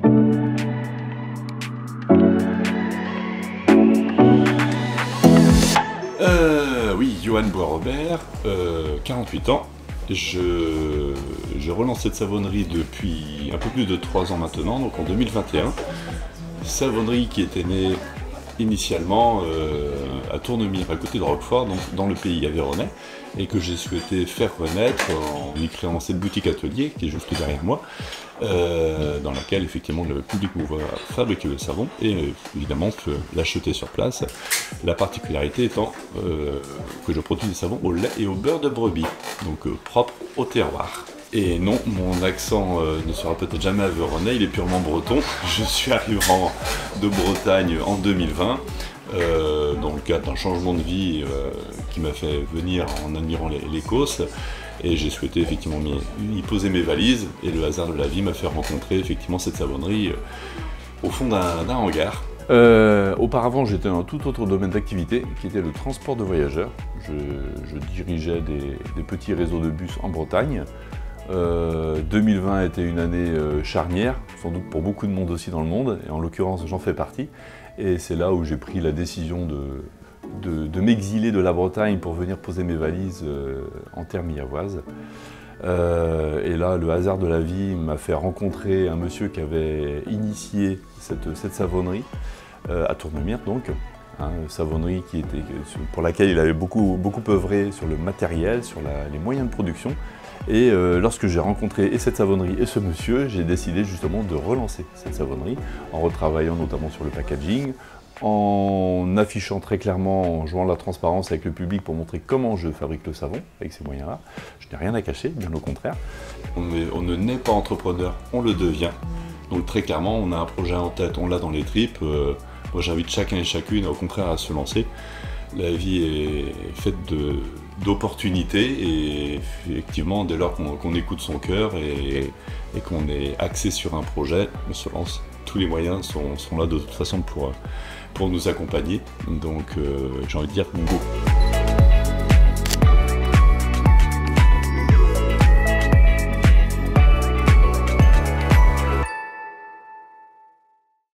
Oui, Johan Bois-Robert, 48 ans. Je relance cette savonnerie depuis un peu plus de 3 ans maintenant, donc en 2021. Savonnerie qui était née initialement à Tournemire, à côté de Roquefort, donc dans le pays aveyronais, et que j'ai souhaité faire renaître en y créant cette boutique atelier qui est juste derrière moi, dans laquelle effectivement le public me voit fabriquer le savon et évidemment l'acheter sur place. La particularité étant que je produis des savons au lait et au beurre de brebis, donc propre au terroir. Et non, mon accent ne sera peut-être jamais aveyronnais, il est purement breton. Je suis arrivant de Bretagne en 2020, dans le cadre d'un changement de vie qui m'a fait venir en admirant l'Écosse. Et j'ai souhaité effectivement y poser mes valises, et le hasard de la vie m'a fait rencontrer effectivement cette savonnerie au fond d'un hangar. Auparavant, j'étais dans un tout autre domaine d'activité, qui était le transport de voyageurs. Je dirigeais des petits réseaux de bus en Bretagne. 2020 a été une année charnière, sans doute pour beaucoup de monde aussi dans le monde, et en l'occurrence j'en fais partie. Et c'est là où j'ai pris la décision de m'exiler de la Bretagne pour venir poser mes valises en terre millavoise. Et là, le hasard de la vie m'a fait rencontrer un monsieur qui avait initié cette savonnerie à Tournemire, donc. Savonnerie pour laquelle il avait beaucoup œuvré sur le matériel, sur les moyens de production. Et lorsque j'ai rencontré cette savonnerie et ce monsieur, j'ai décidé justement de relancer cette savonnerie en retravaillant notamment sur le packaging, en affichant très clairement, en jouant la transparence avec le public pour montrer comment je fabrique le savon avec ces moyens-là. Je n'ai rien à cacher, bien au contraire. On ne naît pas entrepreneur, on le devient. Donc très clairement, on a un projet en tête, on l'a dans les tripes. Moi j'invite chacun et chacune au contraire à se lancer. La vie est faite d'opportunités et effectivement dès lors qu'on écoute son cœur et qu'on est axé sur un projet, on se lance. Tous les moyens sont là de toute façon pour nous accompagner. Donc j'ai envie de dire go.